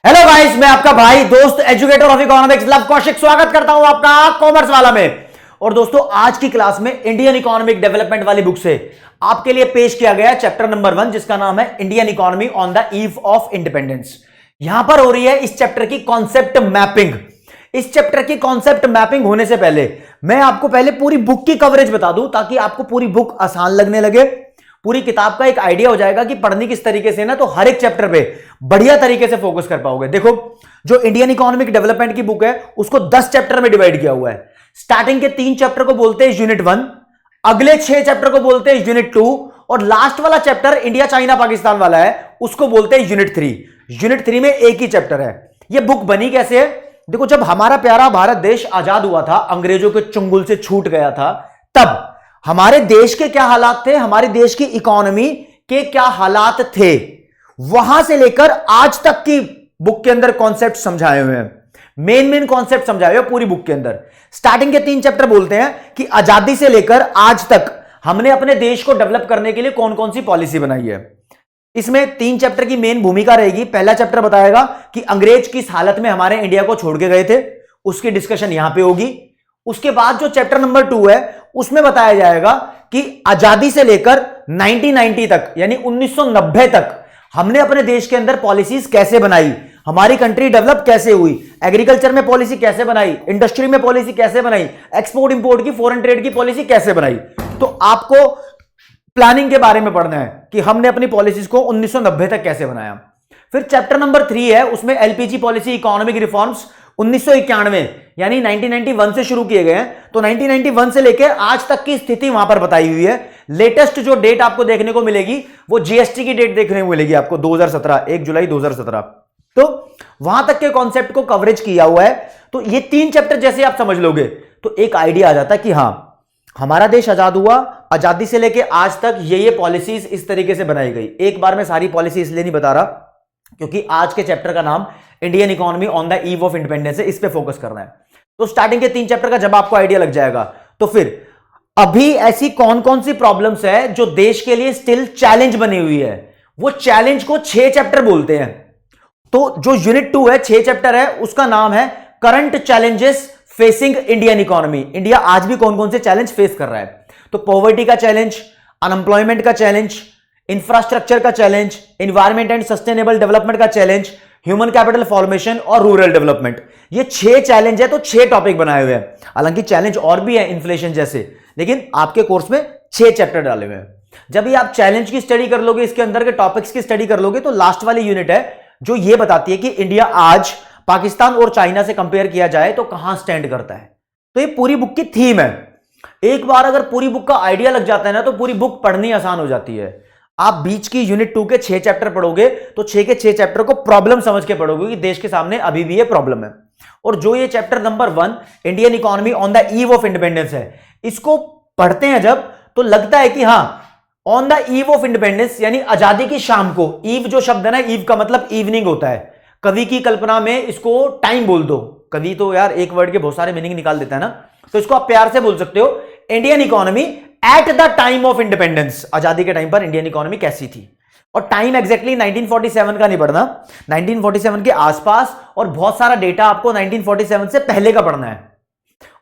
Hello guys, मैं आपका भाई दोस्त educator of economics love Kaushik स्वागत करता हूं आपका कॉमर्स वाला में। और दोस्तों, आज की क्लास में इंडियन इकोनॉमिक डेवलपमेंट वाली बुक से आपके लिए पेश किया गया चैप्टर नंबर 1, जिसका नाम है Indian economy on the eve of independence. यहां पर हो रही है इस चैप्टर की कॉन्सेप्ट मैपिंग। इस चैप्टर की कॉन्सेप्ट मैपिंग होने से पहले मैं आपको पहले पूरी बुक की कवरेज बता दूं, ताकि आपको पूरी बुक आसान लगने लगे, पूरी किताब का एक आइडिया हो जाएगा कि पढ़नी किस तरीके से ना, तो हर एक चैप्टर पे बढ़िया तरीके से फोकस कर पाओगे। देखो, जो इंडियन इकोनॉमिक डेवलपमेंट की बुक है उसको 10 चैप्टर में डिवाइड किया हुआ है। स्टार्टिंग के 3 चैप्टर को बोलते हैं यूनिट 1, अगले 6 चैप्टर को बोलते हैं यूनिट 2, और लास्ट वाला चैप्टर इंडिया चाइना पाकिस्तान वाला है उसको बोलते हैं यूनिट 3। यूनिट 3 में एक ही चैप्टर है। यह बुक बनी कैसे है? देखो, जब हमारा प्यारा भारत देश आजाद हुआ था, अंग्रेजों के चंगुल से छूट गया था, तब हमारे देश के क्या हालात थे, हमारे देश की इकोनॉमी के क्या हालात थे, वहां से लेकर आज तक की बुक के अंदर कॉन्सेप्ट समझाए हुए हैं। मेन कॉन्सेप्ट समझाए हुए पूरी बुक के अंदर। स्टार्टिंग के 3 चैप्टर बोलते हैं कि आजादी से लेकर आज तक हमने अपने देश को डेवलप करने के लिए कौन कौन सी पॉलिसी बनाई है। इसमें 3 चैप्टर की मेन भूमिका रहेगी। पहला चैप्टर बताएगा कि अंग्रेज किस हालत में हमारे इंडिया को छोड़ के गए थे, उसकी डिस्कशन यहां पे होगी। उसके बाद जो चैप्टर नंबर 2 है उसमें बताया जाएगा कि आजादी से लेकर 1990 तक, यानी 1990 तक हमने अपने देश के अंदर पॉलिसीज कैसे बनाई, हमारी कंट्री डेवलप कैसे हुई, एग्रीकल्चर में पॉलिसी कैसे बनाई, इंडस्ट्री में पॉलिसी कैसे बनाई, एक्सपोर्ट इंपोर्ट की, फॉरेन ट्रेड की पॉलिसी कैसे बनाई। तो आपको प्लानिंग के बारे में पढ़ना है कि हमने अपनी पॉलिसीज को 1990 तक कैसे बनाया। फिर चैप्टर नंबर 3 है, उसमें एलपीजी पॉलिसी, इकोनॉमिक रिफॉर्म्स 1991 यानी 1991 से शुरू किए गए हैं। तो 1991 से लेकर आज तक की स्थिति वहां पर बताई हुई है। लेटेस्ट जो डेट आपको देखने को मिलेगी वो जीएसटी की डेट देखने को मिलेगी आपको, 2017, 1 जुलाई 2017। तो वहां तक के कॉन्सेप्ट को कवरेज किया हुआ है। तो ये 3 चैप्टर जैसे आप समझ लोगे तो एक आइडिया आ जाता है कि हां, हमारा देश आजाद हुआ, आजादी से लेकर आज तक ये पॉलिसीज इस तरीके से बनाई गई। एक बार मैं सारी पॉलिसी इसलिए नहीं बता रहा क्योंकि आज के चैप्टर का नाम Indian economy on the eve of independence है, इस पे फोकस करना है। तो स्टार्टिंग के 3 चैप्टर का जब आपको आइडिया लग जाएगा तो फिर अभी ऐसी कौन कौन सी प्रॉब्लम्स है जो देश के लिए स्टिल चैलेंज बनी हुई है, वो चैलेंज को 6 चैप्टर बोलते हैं। तो जो यूनिट 2 है, 6 चैप्टर है, उसका नाम है current challenges facing Indian economy. India आज भी कौन कौन से चैलेंज फेस कर रहा है। तो पॉवर्टी का चैलेंज, अनएम्प्लॉयमेंट का चैलेंज, इंफ्रास्ट्रक्चर का challenge, environment and sustainable development का चैलेंज, ह्यूमन कैपिटल फॉर्मेशन और रूरल डेवलपमेंट। ये 6 चैलेंज है, तो 6 टॉपिक बनाए हुए हैं। हालांकि चैलेंज और भी है इन्फ्लेशन जैसे, लेकिन आपके कोर्स में 6 चैप्टर डाले हुए हैं। जब भी आप चैलेंज की स्टडी कर लोगे, इसके अंदर के टॉपिक्स की स्टडी कर लोगे, तो लास्ट वाली यूनिट है जो ये बताती है कि इंडिया आज पाकिस्तान और चाइना से कंपेयर किया जाए तो कहां स्टैंड करता है। तो ये पूरी बुक की थीम है। एक बार अगर पूरी बुक का आइडिया लग जाता है ना, तो पूरी बुक पढ़नी आसान हो जाती है। आप बीच की यूनिट 2 के 6 चैप्टर पढ़ोगे तो 6 के 6 चैप्टर को प्रॉब्लम समझ के पढ़ोगे कि देश के सामने अभी भी ये प्रॉब्लम है। और जो ये chapter number 1 Indian economy on the eve of independence है, इसको पढ़ते हैं जब, तो लगता है कि हां, on the eve of independence यानी आजादी की शाम को। ईव जो शब्द है ना, ईव का मतलब इवनिंग होता है। कवि की कल्पना में इसको टाइम बोल दो। कवि तो यार एक वर्ड के बहुत सारे मीनिंग निकाल देता है ना, तो इसको आप प्यार से बोल सकते हो Indian economy at the time of independence. आजादी के टाइम पर इंडियन इकोनॉमी कैसी थी। और टाइम एग्जैक्टली 1947 का नहीं पढ़ना, 1947 के आसपास, और बहुत सारा डेटा आपको 1947 से पहले का पढ़ना है।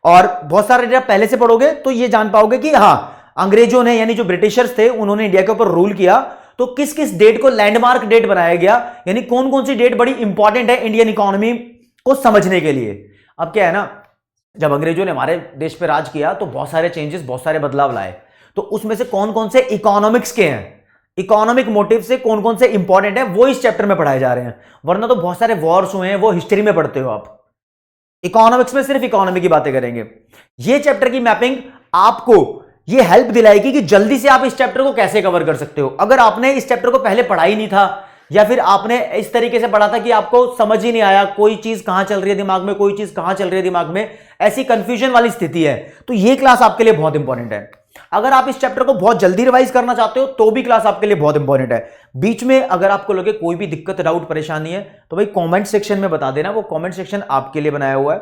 और बहुत सारा डेटा पहले से पढ़ोगे तो ये जान पाओगे कि हां, अंग्रेजों ने, यानी जो ब्रिटिशर्स थे, उन्होंने इंडिया के ऊपर रूल किया, तो किस किस डेट को लैंडमार्क डेट बनाया गया, यानी कौन कौन सी डेट बड़ी इंपॉर्टेंट है इंडियन इकोनॉमी को समझने के लिए। अब क्या है ना, जब अंग्रेजों ने हमारे देश पे राज किया तो बहुत सारे चेंजेस, बहुत सारे बदलाव लाए। तो उसमें से कौन कौन से इकोनॉमिक्स के हैं, इकोनॉमिक मोटिव से कौन कौन से इंपॉर्टेंट है, वो इस चैप्टर में पढ़ाए जा रहे हैं। वरना तो बहुत सारे वॉर्स हुए हैं, वो हिस्ट्री में पढ़ते हो आप। इकोनॉमिक्स में सिर्फ इकोनॉमी की बातें करेंगे। ये चैप्टर की मैपिंग आपको ये हेल्प दिलाएगी कि जल्दी से आप इस चैप्टर को कैसे कवर कर सकते हो। अगर आपने इस चैप्टर को पहले पढ़ा ही नहीं था, या फिर आपने इस तरीके से पढ़ा था कि आपको समझ ही नहीं आया, कोई चीज कहां चल रही है दिमाग में, कोई चीज कहां चल रही है दिमाग में, ऐसी कंफ्यूजन वाली स्थिति है, तो ये क्लास आपके लिए बहुत इंपॉर्टेंट है। अगर आप इस चैप्टर को बहुत जल्दी रिवाइज करना चाहते हो तो भी क्लास आपके लिए बहुत इंपॉर्टेंट है। बीच में अगर आपको लगे कोई भी दिक्कत, डाउट, परेशानी है तो भाई कमेंट सेक्शन में बता देना। वो कमेंट सेक्शन आपके लिए बनाया हुआ है।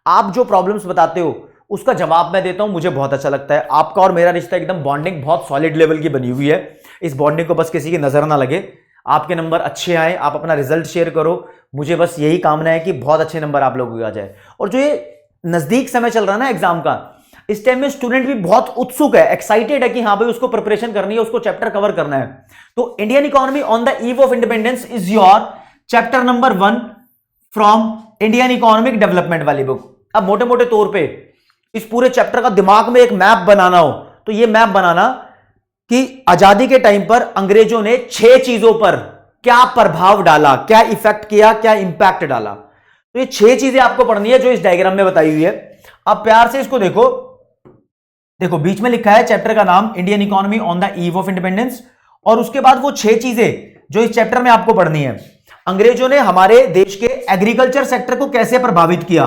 आप जो प्रॉब्लम्स बताते हो उसका जवाब मैं देता हूं, मुझे बहुत अच्छा लगता है। आपका और मेरा रिश्ता एकदम बॉन्डिंग बहुत सॉलिड लेवल की बनी हुई है। इस बॉन्डिंग को बस किसी की नजर ना लगे। आपके नंबर अच्छे आए, आप अपना रिजल्ट शेयर करो, मुझे बस यही कामना है कि बहुत अच्छे नंबर आप लोगों के आ जाए। और जो ये नजदीक समय चल रहा है ना एग्जाम का, इस टाइम में स्टूडेंट भी बहुत उत्सुक है, एक्साइटेड है कि हाँ भाई उसको प्रिपरेशन करनी है, उसको चैप्टर कवर करना है। तो Indian economy on the eve of independence is your chapter number 1 from Indian economic development वाली बुक। अब मोटे मोटे तौर पे इस पूरे चैप्टर का दिमाग में एक मैप बनाना हो तो ये मैप बनाना कि आजादी के टाइम पर अंग्रेजों ने 6 चीजों पर क्या प्रभाव डाला, क्या इफेक्ट किया, क्या इंपैक्ट डाला। तो ये 6 चीजें आपको पढ़नी है जो इस डायग्राम में बताई हुई है। आप प्यार से इसको देखो, देखो बीच में लिखा है चैप्टर का नाम Indian economy on the eve of independence, और उसके बाद वो 6 चीजें जो इस चैप्टर में आपको पढ़नी है। अंग्रेजों ने हमारे देश के एग्रीकल्चर सेक्टर को कैसे प्रभावित किया।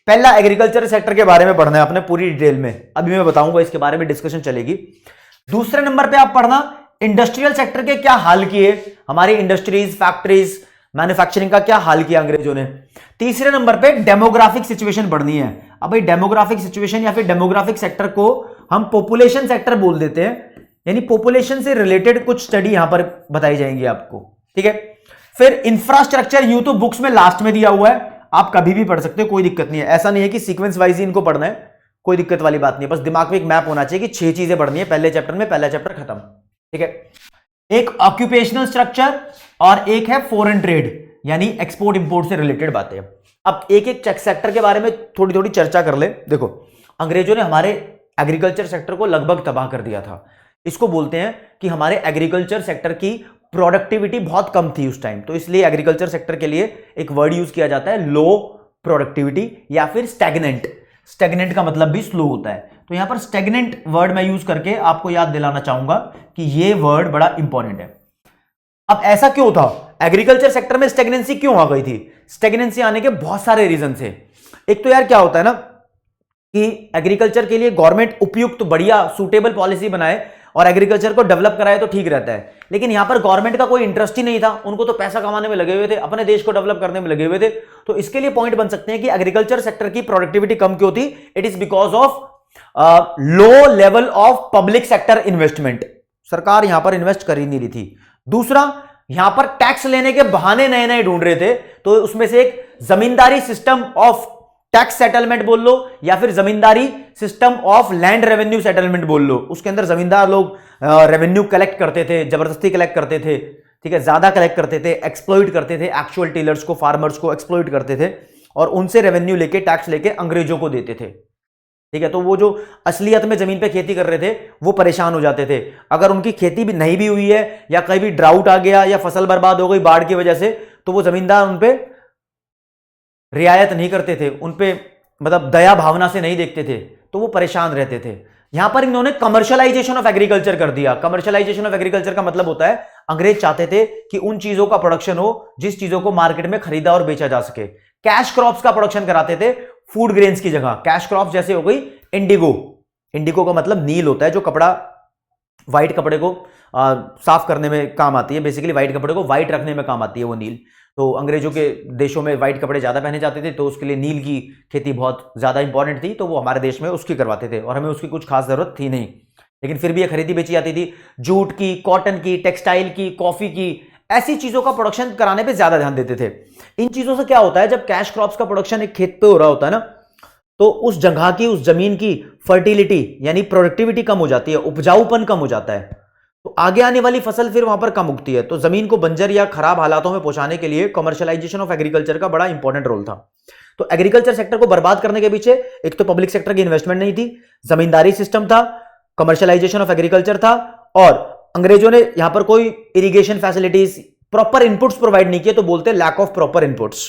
पहला एग्रीकल्चर सेक्टर के बारे में पढ़ना है आपने पूरी डिटेल में, अभी मैं बताऊंगा इसके बारे में, डिस्कशन चलेगी। दूसरे नंबर पे आप पढ़ना इंडस्ट्रियल सेक्टर के क्या हाल किए, हमारी इंडस्ट्रीज, फैक्ट्रीज, मैन्युफैक्चरिंग का क्या हाल किया अंग्रेजों ने। तीसरे नंबर पे डेमोग्राफिक सिचुएशन पढ़नी है। अब भाई डेमोग्राफिक सिचुएशन या फिर डेमोग्राफिक सेक्टर को हम पॉपुलेशन सेक्टर बोल देते हैं, यानी पॉपुलेशन से रिलेटेड कुछ स्टडी यहां पर बताई जाएंगी आपको, ठीक है। फिर इंफ्रास्ट्रक्चर, यूं तो बुक्स में लास्ट में दिया हुआ है, आप कभी भी पढ़ सकते हो, कोई दिक्कत नहीं है। ऐसा नहीं है कि सीक्वेंस वाइज ही इनको पढ़ना है, कोई दिक्कत वाली बात नहीं है। बस दिमाग में एक मैप होना चाहिए कि 6 चीजें पढ़नी है पहले चैप्टर में, पहला चैप्टर खत्म, ठीक है। एक ऑक्यूपेशनल स्ट्रक्चर और एक है फॉरेन ट्रेड, यानी एक्सपोर्ट इंपोर्ट से रिलेटेड बातें। अब एक एक सेक्टर के बारे में थोड़ी थोड़ी चर्चा कर ले। देखो अंग्रेजों ने हमारे एग्रीकल्चर सेक्टर को लगभग तबाह कर दिया था। इसको बोलते हैं कि हमारे एग्रीकल्चर सेक्टर की प्रोडक्टिविटी बहुत कम थी उस टाइम, तो इसलिए एग्रीकल्चर सेक्टर के लिए एक वर्ड यूज किया जाता है लो प्रोडक्टिविटी या फिर स्टैग्नेंट। स्टैग्नेंट का मतलब भी स्लो होता है, तो यहां पर स्टैग्नेंट वर्ड मैं यूज करके आपको याद दिलाना चाहूंगा कि ये वर्ड बड़ा इंपॉर्टेंट है। अब ऐसा क्यों था, एग्रीकल्चर सेक्टर में स्टैग्नेंसी क्यों आ गई थी। स्टैग्नेंसी आने के बहुत सारे रीजन थे। एक तो यार क्या होता है ना कि एग्रीकल्चर के लिए गवर्नमेंट उपयुक्त, बढ़िया, सूटेबल पॉलिसी बनाए और एग्रीकल्चर को डेवलप कराए तो ठीक रहता है, लेकिन यहां पर गवर्नमेंट का कोई इंटरेस्ट ही नहीं था, उनको तो पैसा कमाने में लगे हुए थे, अपने देश को डेवलप करने में लगे हुए थे। तो इसके लिए पॉइंट बन सकते हैं कि एग्रीकल्चर सेक्टर की प्रोडक्टिविटी कम क्यों थी। It is because of low level of public sector investment, सरकार यहां पर इन्वेस्ट कर ही नहीं रही थी। दूसरा, यहां पर टैक्स लेने के बहाने नए नए ढूंढ रहे थे, तो उसमें से एक zamindari system of tax settlement बोल लो या फिर zamindari system of land revenue settlement बोल लो। उसके अंदर जमींदार लोग रेवेन्यू कलेक्ट करते थे, जबरदस्ती कलेक्ट करते थे, ठीक है, ज्यादा कलेक्ट करते थे, एक्सप्लॉइट करते थे, एक्चुअल टीलर्स को, फार्मर्स को एक्सप्लॉइट करते थे और उनसे रेवेन्यू लेके, टैक्स लेके अंग्रेजों को देते थे, ठीक है। तो वो जो असलियत में जमीन पे खेती कर रहे थे वो परेशान हो जाते थे। अगर उनकी खेती भी नहीं भी हुई है या कहीं भी ड्राउट आ गया या फसल बर्बाद हो गई बाढ़ की वजह से, तो वो जमींदार उन पे रियायत नहीं करते थे, उन पे मतलब दया भावना से नहीं देखते थे, तो वो परेशान रहते थे। यहां पर इन्होंने कमर्शियलाइजेशन ऑफ एग्रीकल्चर कर दिया। कमर्शियलाइजेशन ऑफ एग्रीकल्चर का मतलब होता है अंग्रेज चाहते थे कि उन चीजों का प्रोडक्शन हो जिस चीजों को मार्केट में खरीदा और बेचा जा सके। कैश क्रॉप्स का प्रोडक्शन कराते थे फूड ग्रेन्स की जगह। कैश क्रॉप्स जैसे हो गई इंडिगो, इंडिगो का मतलब नील होता है, जो कपड़ा, व्हाइट कपड़े को साफ करने में काम आती है, बेसिकली व्हाइट कपड़े को व्हाइट रखने में काम आती है वो नील। तो अंग्रेजों के देशों में व्हाइट कपड़े ज्यादा पहने जाते थे, तो उसके लिए नील की खेती बहुत ज्यादा इंपॉर्टेंट थी, तो वो हमारे देश में उसकी करवाते थे और हमें उसकी कुछ खास जरूरत थी नहीं, लेकिन फिर भी ये खरीदी बेची जाती थी। जूट की, कॉटन की, टेक्सटाइल की, कॉफी की, ऐसी चीजों का प्रोडक्शन कराने पे ज्यादा ध्यान देते थे। इन चीजों से क्या होता है, जब कैश क्रॉप्स का प्रोडक्शन एक खेत पे हो रहा होता है ना, तो उस जगह की, उस जमीन की फर्टिलिटी यानी प्रोडक्टिविटी कम हो जाती है, उपजाऊपन कम हो जाता है, तो आगे आने वाली फसल फिर वहां पर कम उगती है। तो जमीन को बंजर या खराब हालातों में पहुंचाने के लिए कमर्शियलाइजेशन ऑफ एग्रीकल्चर का बड़ा इंपॉर्टेंट रोल था। तो एग्रीकल्चर सेक्टर को बर्बाद करने के पीछे एक तो पब्लिक सेक्टर की इन्वेस्टमेंट नहीं थी, जमींदारी सिस्टम था, कमर्शियलाइजेशन ऑफ एग्रीकल्चर था, और अंग्रेजों ने यहां पर कोई irrigation facilities, proper inputs provide नहीं किए, तो बोलते हैं लैक ऑफ प्रॉपर इनपुट्स।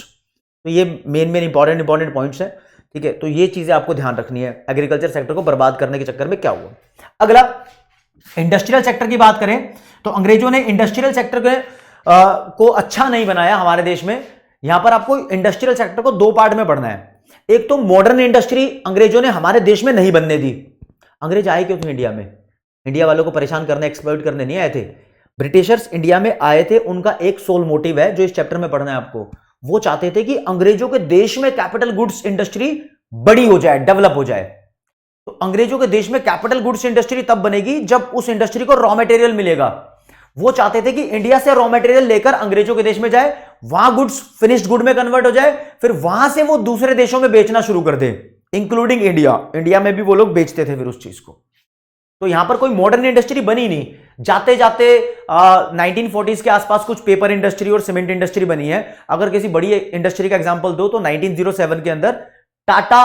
तो ये मेन इंपॉर्टेंट पॉइंट्स है, ठीक है। तो ये चीजें आपको ध्यान रखनी है, एग्रीकल्चर सेक्टर को बर्बाद करने के चक्कर में क्या हुआ। अगला इंडस्ट्रियल सेक्टर की बात करें तो अंग्रेजों ने इंडस्ट्रियल सेक्टर को अच्छा नहीं बनाया हमारे देश में। यहां पर आपको इंडस्ट्रियल सेक्टर को 2 पार्ट में पढ़ना है। एक तो मॉडर्न इंडस्ट्री अंग्रेजों ने हमारे देश में नहीं बनने दी। अंग्रेज आए क्यों थे इंडिया में? इंडिया वालों को परेशान करने, एक्सप्लॉइट करने नहीं आए थे। ब्रिटिशर्स इंडिया में आए थे, उनका एक सोल मोटिव है जो इस चैप्टर में पढ़ना है आपको। वो चाहते थे कि अंग्रेजों के देश में कैपिटल गुड्स इंडस्ट्री बड़ी हो जाए, डेवलप हो जाए। तो अंग्रेजों के देश में कैपिटल गुड्स इंडस्ट्री तब बनेगी जब उस इंडस्ट्री को रॉ मटेरियल मिलेगा। वो चाहते थे कि इंडिया से रॉ मटेरियल लेकर अंग्रेजों के देश में जाए, वहां गुड्स फिनिश्ड गुड में कन्वर्ट हो जाए, फिर वहां से वो दूसरे देशों में बेचना शुरू कर दे, इंक्लूडिंग इंडिया। इंडिया में भी वो लोग बेचते थे फिर उस चीज को। तो यहां पर कोई मॉडर्न इंडस्ट्री बनी नहीं। जाते जाते 1940s के आसपास कुछ पेपर इंडस्ट्री और सीमेंट इंडस्ट्री बनी है। अगर किसी बड़ी इंडस्ट्री का एग्जांपल दो तो 1907 के अंदर टाटा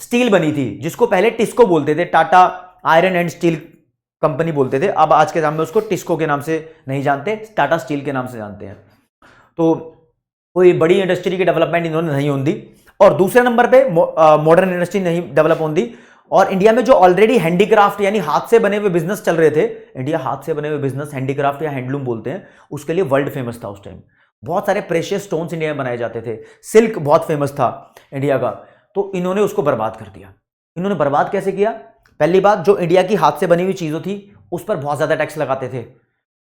स्टील बनी थी, जिसको पहले टिस्को बोलते थे, Tata iron and steel company बोलते थे। अब आज के समय में उसको टिस्को के नाम से नहीं जानते, टाटा स्टील के नाम से जानते हैं। तो कोई बड़ी इंडस्ट्री की डेवलपमेंट इन्होंने नहीं होती। और दूसरे नंबर पे मॉडर्न इंडस्ट्री नहीं डेवलप होती। और इंडिया में जो ऑलरेडी हैंडीक्राफ्ट यानी हाथ से बने हुए बिजनेस चल रहे थे, इंडिया हाथ से बने हुए बिजनेस हैंडीक्राफ्ट या हैंडलूम बोलते हैं, उसके लिए वर्ल्ड फेमस था उस टाइम। बहुत सारे प्रेशियस स्टोन्स इंडिया में बनाए जाते थे, सिल्क बहुत फेमस था इंडिया का। तो इन्होंने उसको बर्बाद कर दिया। इन्होंने बर्बाद कैसे किया? पहली बात, जो इंडिया की हाथ से बनी हुई चीजों थी उस पर बहुत ज्यादा टैक्स लगाते थे,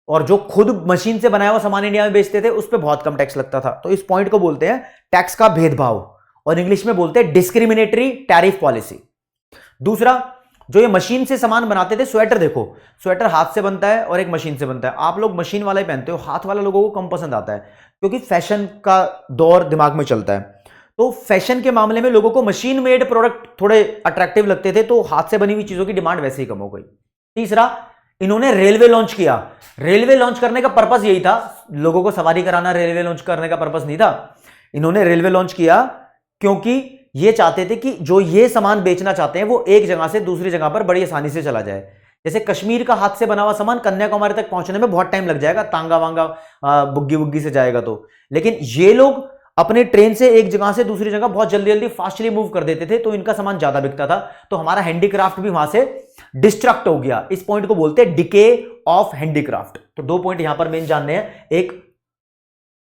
और जो खुद मशीन से बनाया हुआ सामान इंडिया में बेचते थे उस पर बहुत कम टैक्स लगता था। तो इस पॉइंट को बोलते हैं टैक्स का भेदभाव, और इंग्लिश में बोलते हैं डिस्क्रिमिनेटरी टैरिफ पॉलिसी। दूसरा, जो ये मशीन से सामान बनाते थे, स्वेटर देखो, स्वेटर हाथ से बनता है और एक मशीन से बनता है। आप लोग मशीन वाला ही पहनते हो, हाथ वाला लोगों को कम पसंद आता है, क्योंकि फैशन का दौर दिमाग में चलता है। तो फैशन के मामले में लोगों को मशीन मेड प्रोडक्ट थोड़े अट्रैक्टिव लगते थे, तो हाथ से बनी हुई चीजों की डिमांड वैसे ही कम हो गई। तीसरा, इन्होंने रेलवे लॉन्च किया। रेलवे लॉन्च करने का पर्पस यही था, लोगों को सवारी कराना रेलवे लॉन्च करने का पर्पस नहीं था। इन्होंने रेलवे लॉन्च किया क्योंकि ये चाहते थे कि जो ये सामान बेचना चाहते हैं वो एक जगह से दूसरी जगह पर बड़ी आसानी से चला जाए। जैसे कश्मीर का हाथ से बना हुआ सामान कन्याकुमारी तक पहुंचने में बहुत टाइम लग जाएगा, तांगा वांगा बुग्गी बुग्गी से जाएगा तो, लेकिन ये लोग अपने ट्रेन से एक जगह से दूसरी जगह बहुत जल्दी जल्दी फास्टली मूव कर देते थे, तो इनका सामान ज्यादा बिकता था। तो हमारा हैंडीक्राफ्ट भी वहां से डिस्ट्रक्ट हो गया। इस पॉइंट को बोलते हैं डिके ऑफ हैंडीक्राफ्ट। तो दो पॉइंट यहां पर मेन जानने हैं, एक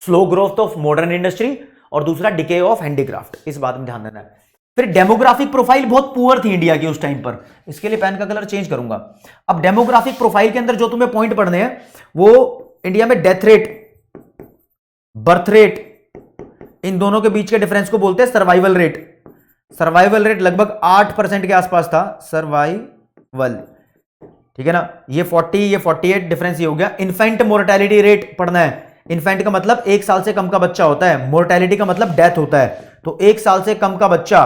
slow growth of modern industry और दूसरा डिके ऑफ हैंडीक्राफ्ट। इस बात में ध्यान देना है। फिर डेमोग्राफिक प्रोफाइल बहुत पुअर थी इंडिया की उस टाइम पर, इसके लिए पेन का कलर चेंज करूंगा। अब डेमोग्राफिक प्रोफाइल के अंदर जो तुम्हें पॉइंट पढ़ने हैं वो इंडिया में डेथ रेट, बर्थ रेट, इन दोनों के बीच के डिफरेंस को बोलते हैं सर्वाइवल रेट। सर्वाइवल रेट लगभग 8% के आसपास था, सर्वाइवल, ठीक है ना। ये 40, ये 48, डिफरेंस ये हो गया। इन्फेंट मोर्टेलिटी रेट पढ़ना है। इन्फेंट का मतलब 1 साल से कम का बच्चा होता है, मोर्टेलिटी का मतलब डेथ होता है। तो 1 साल से कम का बच्चा,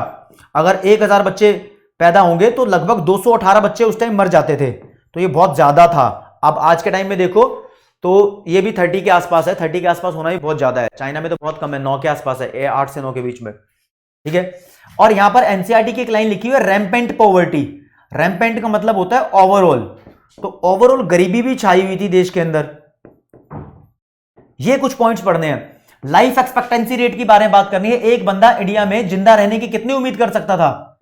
अगर 1000 बच्चे पैदा होंगे तो लगभग 218 बच्चे उस टाइम मर जाते थे, तो ये बहुत ज्यादा था। अब आज के टाइम में देखो तो ये भी 30 के आसपास है, 30 के आसपास होना भी बहुत ज्यादा है। चाइना में तो बहुत कम है, 9 के आसपास है, 8 से 9 के बीच में, ठीक है। और यहां पर एनसीईआरटी की एक लाइन लिखी हुई है, रैम्पेंट पॉवर्टी। रैम्पेंट का मतलब होता है ओवरऑल, तो ओवरऑल गरीबी भी छाई हुई थी देश के अंदर। ये कुछ पॉइंट्स पढ़ने हैं। लाइफ एक्सपेक्टेंसी रेट की बारे में बात करनी है। एक बंदा इंडिया में जिंदा रहने की कितनी उम्मीद कर सकता था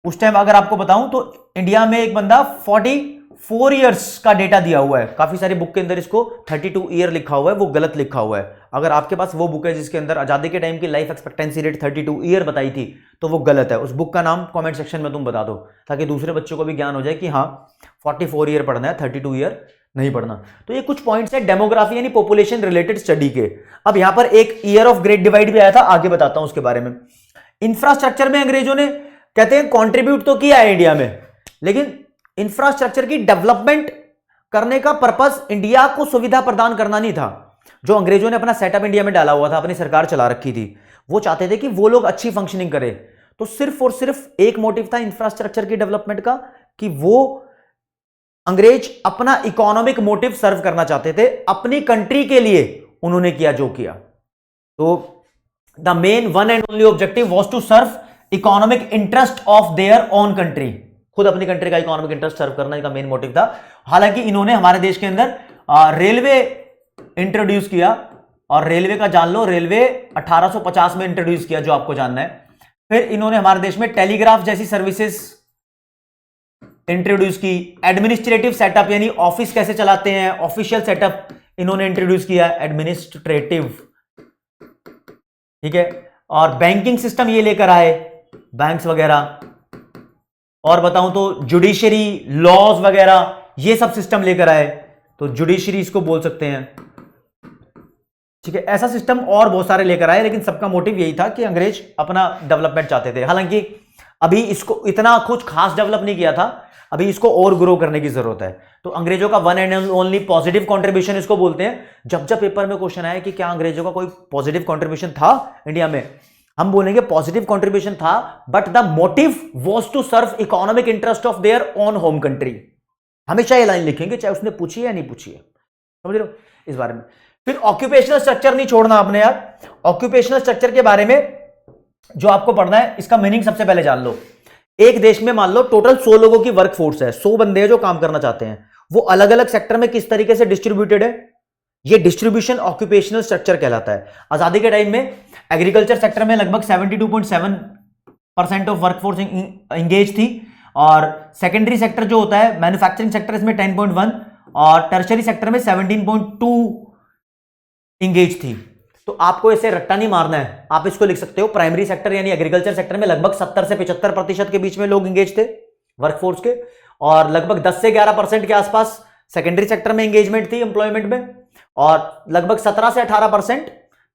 उस टाइम? अगर आपको बताऊं तो इंडिया में एक बंदा 44 इयर्स का डेटा दिया हुआ है। काफी सारी बुक के अंदर इसको 32 ईयर लिखा हुआ है, वो गलत लिखा हुआ है। अगर आपके पास वो बुक है जिसके अंदर आजादी के टाइम की लाइफ एक्सपेक्टेंसी रेट 32 ईयर बताई थी तो वो गलत है। उस बुक का नाम कमेंट सेक्शन में तुम बता दो, ताकि दूसरे बच्चों को भी ज्ञान हो जाए कि हाँ 44 ईयर पढ़ना है, 32 ईयर नहीं पढ़ना। तो ये कुछ पॉइंट्स है डेमोग्राफी यानी पॉपुलेशन रिलेटेड स्टडी के। अब यहां पर एक ईयर ऑफ ग्रेट डिवाइड भी आया था, आगे बताता हूं उसके बारे में। इंफ्रास्ट्रक्चर में अंग्रेजों ने कहते हैं कंट्रीब्यूट तो किया है इंडिया में, लेकिन इंफ्रास्ट्रक्चर की डेवलपमेंट करने का पर्पस इंडिया को सुविधा प्रदान करना नहीं था। जो अंग्रेजों ने अपना सेटअप इंडिया में डाला हुआ था, अपनी सरकार चला रखी थी, वो चाहते थे कि वो लोग अच्छी फंक्शनिंग करें। तो सिर्फ और सिर्फ एक मोटिव था इंफ्रास्ट्रक्चर की डेवलपमेंट का, कि वो अंग्रेज अपना इकोनॉमिक मोटिव सर्व करना चाहते थे, अपनी कंट्री के लिए उन्होंने किया जो किया। तो the main one and only objective was to serve economic interest of their own country. खुद अपनी कंट्री का इकोनॉमिक इंटरेस्ट सर्व करना इनका मेन मोटिव था। हालांकि इन्होंने हमारे देश के अंदर रेलवे इंट्रोड्यूस किया, और रेलवे का जान लो, रेलवे 1850 में इंट्रोड्यूस किया, जो आपको जानना है। फिर इन्होंने हमारे देश में टेलीग्राफ जैसी सर्विसेज इंट्रोड्यूस की। एडमिनिस्ट्रेटिव सेटअप यानी ऑफिस कैसे चलाते हैं, ऑफिशियल सेटअप इन्होंने इंट्रोड्यूस किया, एडमिनिस्ट्रेटिव, ठीक है। और बैंकिंग सिस्टम ये लेकर आए, बैंक्स वगैरह। और बताऊं तो जुडिशरी, लॉज वगैरह, ये सब सिस्टम लेकर आए, तो जुडिशरी इसको बोल सकते हैं, ठीक है। ऐसा सिस्टम और बहुत सारे लेकर आए, लेकिन सबका मोटिव यही था कि अंग्रेज अपना डेवलपमेंट चाहते थे। हालांकि अभी इसको इतना कुछ खास डेवलप नहीं किया था, अभी इसको और ग्रो करने की जरूरत है। तो अंग्रेजों का one and only positive contribution इसको बोलते हैं। जब जब पेपर में क्वेश्चन आया कि क्या अंग्रेजों का कोई पॉजिटिव कंट्रीब्यूशन था इंडिया में, हम बोलेंगे पॉजिटिव कंट्रीब्यूशन था, but the motive was to serve economic interest of their own home country. हमेशा ये लाइन लिखेंगे, चाहे उसने पूछी है या नहीं पूछी है, समझ रहे हो इस बारे में। फिर ऑक्यूपेशनल स्ट्रक्चर नहीं छोड़ना आपने यार। ऑक्यूपेशनल स्ट्रक्चर के बारे में जो आपको पढ़ना है, इसका मीनिंग सबसे पहले जान लो। एक देश में मान लो टोटल 100 लोगों की वर्क फोर्स है, 100 बंदे हैं जो काम करना चाहते हैं, वो अलग अलग सेक्टर में किस तरीके से डिस्ट्रीब्यूटेड है, ये डिस्ट्रीब्यूशन ऑक्यूपेशनल स्ट्रक्चर कहलाता है। आजादी के टाइम में एग्रीकल्चर सेक्टर में लगभग 72.7% ऑफ वर्कफोर्स इंगेज थी, और सेकेंडरी सेक्टर जो होता है मैन्युफैक्चरिंग सेक्टर, इसमें 10.1, और टर्शरी सेक्टर में 17.2 इंगेज थी। तो आपको इसे रट्टा नहीं मारना है, आप इसको लिख सकते हो प्राइमरी सेक्टर यानी एग्रीकल्चर सेक्टर में लगभग 70 से 75% के बीच में लोग इंगेज थे वर्कफोर्स के, और लगभग 10 से 11% के आसपास सेकेंडरी सेक्टर में एंगेजमेंट थी एम्प्लॉयमेंट में, और लगभग 17 से 18%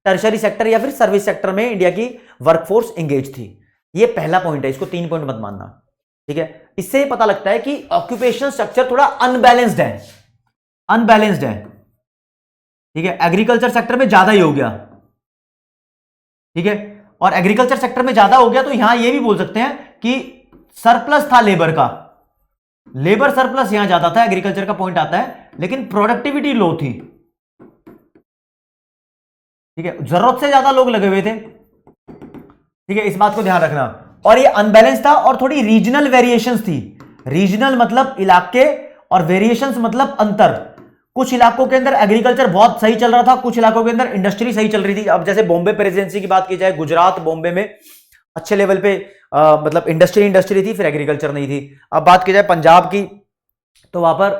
टर्शरी सेक्टर या फिर सर्विस सेक्टर में इंडिया की वर्कफोर्स एंगेज थी। ये पहला पॉइंट है, इसको 3 पॉइंट मत मानना, ठीक है। इससे पता लगता है कि ऑक्यूपेशनल स्ट्रक्चर थोड़ा अनबैलेंस्ड है, अनबैलेंस्ड है, ठीक है। एग्रीकल्चर सेक्टर में ज्यादा ही हो गया, ठीक है, और एग्रीकल्चर सेक्टर में ज्यादा हो गया तो यहां ये भी बोल सकते हैं कि सरप्लस था लेबर का, लेबर सरप्लस यहां ज्यादा था, एग्रीकल्चर का पॉइंट आता है, लेकिन प्रोडक्टिविटी लो थी, ठीक है, जरूरत से ज्यादा लोग लगे हुए थे, ठीक है, इस बात को ध्यान रखना। और ये अनबैलेंस था, और थोड़ी रीजनल वेरिएशंस थी। रीजनल मतलब इलाके, और वेरिएशंस मतलब अंतर। कुछ इलाकों के अंदर एग्रीकल्चर बहुत सही चल रहा था, कुछ इलाकों के अंदर इंडस्ट्री सही चल रही थी। अब जैसे बॉम्बे प्रेसिडेंसी की बात की जाए, गुजरात बॉम्बे में अच्छे लेवल पे मतलब इंडस्ट्री थी, फिर एग्रीकल्चर नहीं थी। अब बात की जाए पंजाब की, तो वहां पर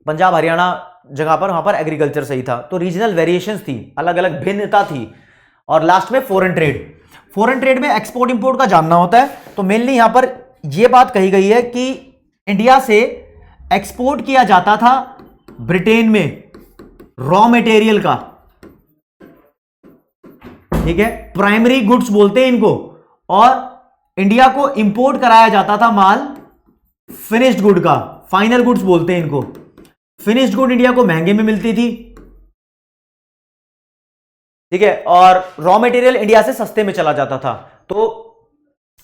पंजाब हरियाणा जगह पर वहां पर एग्रीकल्चर सही था। तो रीजनल वेरिएशंस थी, अलग अलग भिन्नता थी। और लास्ट में फॉरेन ट्रेड, फॉरेन ट्रेड में एक्सपोर्ट इंपोर्ट का जानना होता है। तो मेनली यहां पर यह बात कही गई है कि इंडिया से एक्सपोर्ट किया जाता था ब्रिटेन में रॉ मटेरियल का, ठीक है, प्राइमरी गुड्स बोलते हैं इनको, और इंडिया को इंपोर्ट कराया जाता था माल फिनिश्ड गुड का, फाइनल गुड्स बोलते हैं इनको। फिनिश्ड गुड इंडिया को महंगे में मिलती थी, ठीक है, और रॉ मटेरियल इंडिया से सस्ते में चला जाता था। तो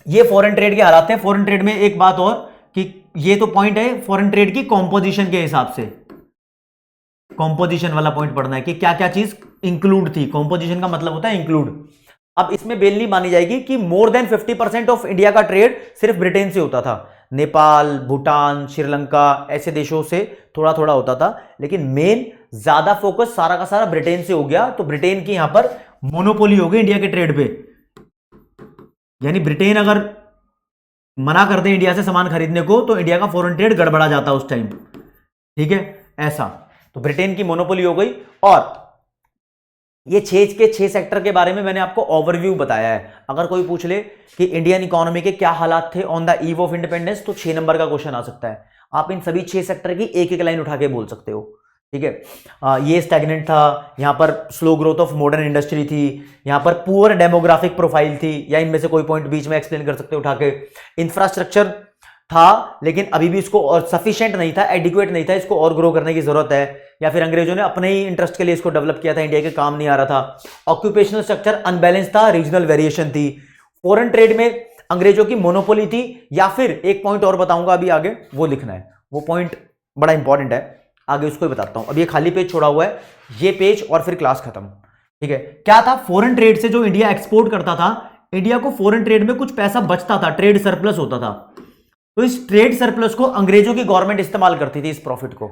ये फॉरेन ट्रेड के हालात थे। फॉरेन ट्रेड में एक बात और कि ये तो पॉइंट है फॉरेन ट्रेड की कॉम्पोजिशन के हिसाब से, कॉम्पोजिशन वाला पॉइंट पढ़ना है कि क्या क्या चीज इंक्लूड थी। कॉम्पोजिशन का मतलब होता है इंक्लूड। अब इसमें बेनली मानी जाएगी कि मोर देन 50% ऑफ इंडिया का ट्रेड सिर्फ ब्रिटेन से होता था। नेपाल, भूटान, श्रीलंका ऐसे देशों से थोड़ा थोड़ा होता था, लेकिन मेन ज्यादा फोकस सारा का सारा ब्रिटेन से हो गया। तो ब्रिटेन की यहां पर मोनोपोली हो गई इंडिया के ट्रेड पे, यानी ब्रिटेन अगर मना कर दे इंडिया से सामान खरीदने को तो इंडिया का फॉरेन ट्रेड गड़बड़ा जाता उस टाइम, ठीक है, ऐसा। तो ब्रिटेन की मोनोपोली हो गई। और ये 6 के 6 सेक्टर के बारे में मैंने आपको ओवरव्यू बताया है। अगर कोई पूछ ले कि इंडियन इकोनॉमी के क्या हालात थे on the eve of independence, तो 6 नंबर का क्वेश्चन आ सकता है। आप इन सभी 6 सेक्टर की एक एक लाइन उठा के बोल सकते हो, ठीक है। ये स्टैग्नेंट था, यहां पर slow growth of modern industry थी, यहां पर पुअर डेमोग्राफिक प्रोफाइल थी, या इनमें से कोई पॉइंट बीच में एक्सप्लेन कर सकते हो उठा के। इंफ्रास्ट्रक्चर था लेकिन अभी भी इसको और सफिशिएंट नहीं था, एडिक्वेट नहीं था, इसको और ग्रो करने की जरूरत है, या फिर अंग्रेजों ने अपने ही इंटरेस्ट के लिए इसको डेवलप किया था, इंडिया के काम नहीं आ रहा था। ऑक्यूपेशनल स्ट्रक्चर अनबैलेंस था, रीजनल वेरिएशन थी। फॉरेन ट्रेड में अंग्रेजों की मोनोपोली थी, या फिर एक पॉइंट और बताऊंगा अभी आगे, वो लिखना है, वो पॉइंट बड़ा इंपॉर्टेंट है, आगे उसको भी बताता हूं। अब ये खाली पेज छोड़ा हुआ है, ये पेज और फिर क्लास खत्म, ठीक है। क्या था, फॉरेन ट्रेड से जो इंडिया एक्सपोर्ट करता था, इंडिया को फॉरेन ट्रेड में कुछ पैसा बचता था, ट्रेड सरप्लस होता था। तो इस ट्रेड सरप्लस को अंग्रेजों की गवर्नमेंट इस्तेमाल करती थी। इस प्रॉफिट को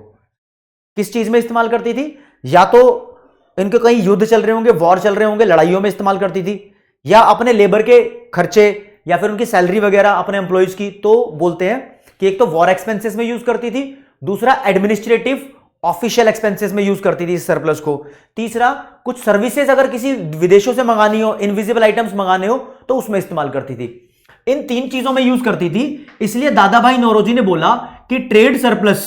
किस चीज में इस्तेमाल करती थी, या तो इनके कहीं युद्ध चल रहे होंगे, वॉर चल रहे होंगे, लड़ाइयों में इस्तेमाल करती थी, या अपने लेबर के खर्चे या फिर उनकी सैलरी वगैरह अपने एम्प्लॉइज की। तो बोलते हैं कि एक तो वॉर एक्सपेंसेस में यूज करती थी, दूसरा एडमिनिस्ट्रेटिव ऑफिशियल एक्सपेंसेस में यूज करती थी इस सरप्लस को, तीसरा कुछ सर्विसेज अगर किसी विदेशों से मंगानी हो, इनविजिबल आइटम्स मंगाने हो तो उसमें इस्तेमाल करती थी। इन 3 चीजों में यूज करती थी। इसलिए दादा भाई नौरोजी ने बोला कि ट्रेड सरप्लस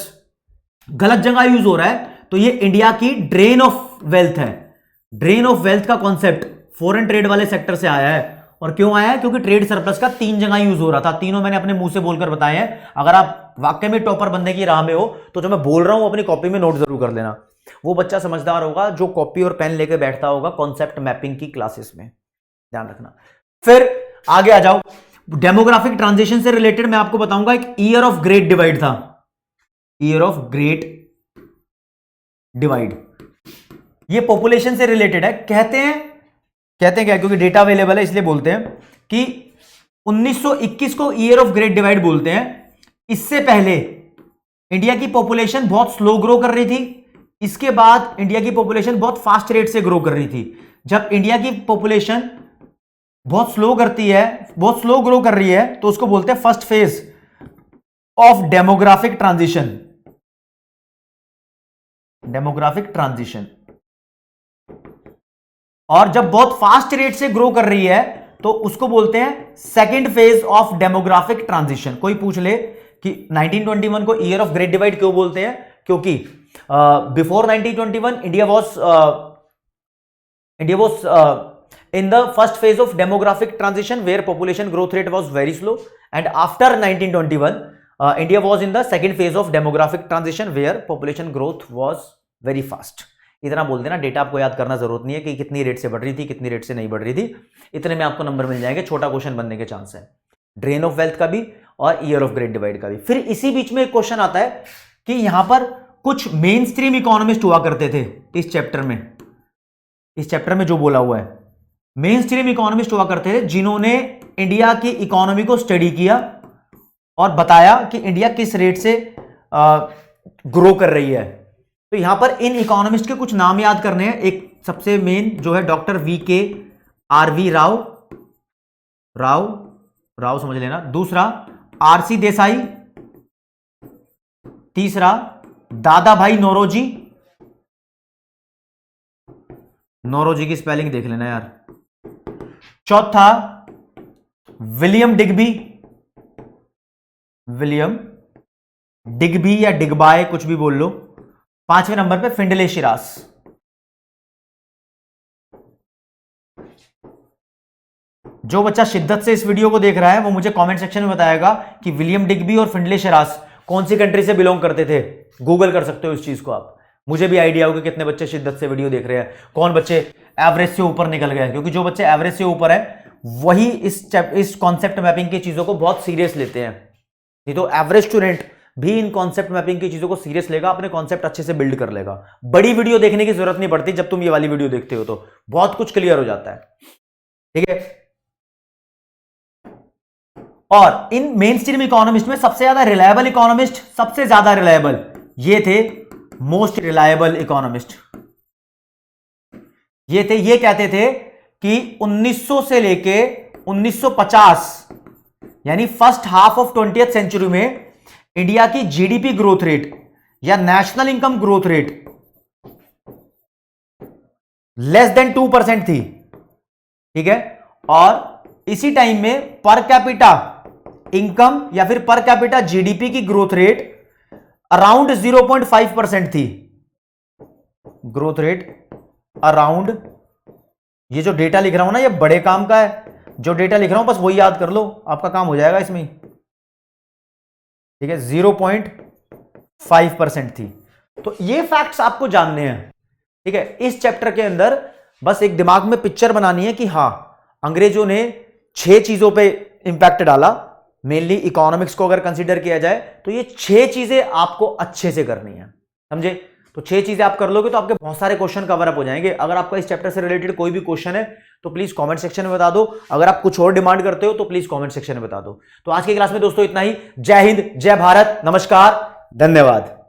गलत जगह यूज हो रहा है, तो ये इंडिया की ड्रेन ऑफ वेल्थ है। ड्रेन ऑफ वेल्थ का कॉन्सेप्ट फॉरेन ट्रेड वाले सेक्टर से आया है, और क्यों आया है? क्योंकि ट्रेड सरप्लस का 3 जगह यूज हो रहा था, तीनों मैंने अपने मुंह से बोलकर बताए हैं। अगर आप वाकई में टॉपर बनने की राह में हो तो जो मैं बोल रहा हूं अपनी कॉपी में नोट जरूर कर लेना। वो बच्चा समझदार होगा जो कॉपी और पेन लेके बैठता होगा कॉन्सेप्ट मैपिंग की क्लासेस में, ध्यान रखना। फिर आगे आ जाओ, डेमोग्राफिक ट्रांजिशन से रिलेटेड मैं आपको बताऊंगा एक ईयर ऑफ ग्रेट डिवाइड था, ईयर ऑफ ग्रेट डिवाइड। ये पॉपुलेशन से रिलेटेड है। कहते हैं क्या, क्योंकि डेटा अवेलेबल है इसलिए बोलते हैं कि 1921 को ईयर ऑफ ग्रेट डिवाइड बोलते हैं। इससे पहले इंडिया की पॉपुलेशन बहुत स्लो ग्रो कर रही थी, इसके बाद इंडिया की पॉपुलेशन बहुत फास्ट रेट से ग्रो कर रही थी। जब इंडिया की पॉपुलेशन बहुत स्लो ग्रो कर रही है तो उसको बोलते हैं first phase of demographic transition, demographic transition. और जब बहुत फास्ट रेट से ग्रो कर रही है तो उसको बोलते हैं second phase of demographic transition. कोई पूछ ले कि 1921 को ईयर ऑफ ग्रेट डिवाइड क्यों बोलते हैं? क्योंकि before 1921 India was in the first phase of demographic transition where population growth rate was very slow, and after 1921 India was in the second phase of demographic transition where population growth was very fast. इतना बोल देना, data आपको याद करना जरूरत नहीं है कि कितनी रेट से बढ़ रही थी कितनी रेट से नहीं बढ़ रही थी, इतने में आपको नंबर मिल जाएंगे, छोटा क्वेश्चन बनने के चांस है ड्रेन ऑफ वेल्थ का भी और ईयर ऑफ ग्रेट डिवाइड का भी। फिर इसी बीच में एक क्वेश्चन आता है कि यहां पर कुछ मेन स्ट्रीम इकोनॉमिस्ट हुआ करते थे इस चैप्टर में जो बोला हुआ है, मेन स्ट्रीम इकोनॉमिस्ट हुआ करते थे जिन्होंने इंडिया की इकोनॉमी को स्टडी किया और बताया कि इंडिया किस रेट से ग्रो कर रही है। तो यहां पर इन इकोनॉमिस्ट के कुछ नाम याद करने हैं। एक सबसे मेन जो है डॉक्टर VKRV राव समझ लेना, दूसरा RC देसाई, तीसरा दादा भाई नौरोजी की स्पेलिंग देख लेना यार, चौथा विलियम डिग्बी या डिग्बाय कुछ भी बोल लो, पांचवें नंबर पे फिंडले शिरास। जो बच्चा शिद्दत से इस वीडियो को देख रहा है वो मुझे कमेंट सेक्शन में बताएगा कि विलियम डिग्बी और फिंडले शिरास कौन सी कंट्री से बिलोंग करते थे। गूगल कर सकते हो इस चीज को आप, मुझे भी आइडिया होगा कितने बच्चे शिद्दत से वीडियो देख रहे हैं, कौन बच्चे एवरेज से ऊपर निकल गए, क्योंकि जो बच्चे एवरेज से ऊपर है वही इस कॉन्सेप्ट मैपिंग की चीजों को बहुत सीरियस लेते हैं। नहीं तो एवरेज स्टूडेंट भी इन कॉन्सेप्ट मैपिंग की चीजों को सीरियस लेगा, अपने कॉन्सेप्ट अच्छे से बिल्ड कर लेगा। बड़ी वीडियो देखने की जरूरत नहीं पड़ती, जब तुम ये वाली वीडियो देखते हो तो बहुत कुछ क्लियर हो जाता है, ठीक है। और इन मेन स्ट्रीम इकोनॉमिस्ट में सबसे ज्यादा रिलायबल इकोनॉमिस्ट, सबसे ज्यादा रिलायबल ये थे, मोस्ट रिलायबल इकोनॉमिस्ट ये थे। ये कहते थे कि 1900 से लेके 1950 यानी first half of 20th century में इंडिया की जीडीपी ग्रोथ रेट या national income growth rate less than 2% थी, ठीक है। और इसी टाइम में पर कैपिटा इनकम या फिर पर कैपिटा जीडीपी की ग्रोथ रेट अराउंड 0.5% थी। ग्रोथ रेट अराउंड, ये जो डेटा लिख रहा हूं ना ये बड़े काम का है, जो डेटा लिख रहा हूं बस वही याद कर लो, आपका काम हो जाएगा इसमें, ठीक है। 0.5% थी। तो ये फैक्ट्स आपको जानने हैं, ठीक है। इस चैप्टर के अंदर बस एक दिमाग में पिक्चर बनानी है कि हां अंग्रेजों ने 6 चीजों पे इंपैक्ट डाला, मेनली इकोनॉमिक्स को अगर कंसीडर किया जाए तो ये 6 चीजें आपको अच्छे से करनी है, समझे। तो 6 चीजें आप कर लोगे तो आपके बहुत सारे क्वेश्चन कवर अप हो जाएंगे। अगर आपका इस चैप्टर से रिलेटेड कोई भी क्वेश्चन है तो प्लीज कमेंट सेक्शन में बता दो, अगर आप कुछ और डिमांड करते हो तो प्लीज कमेंट सेक्शन में बता दो। तो आज की क्लास में दोस्तों इतना ही। जय हिंद, जय भारत, नमस्कार, धन्यवाद।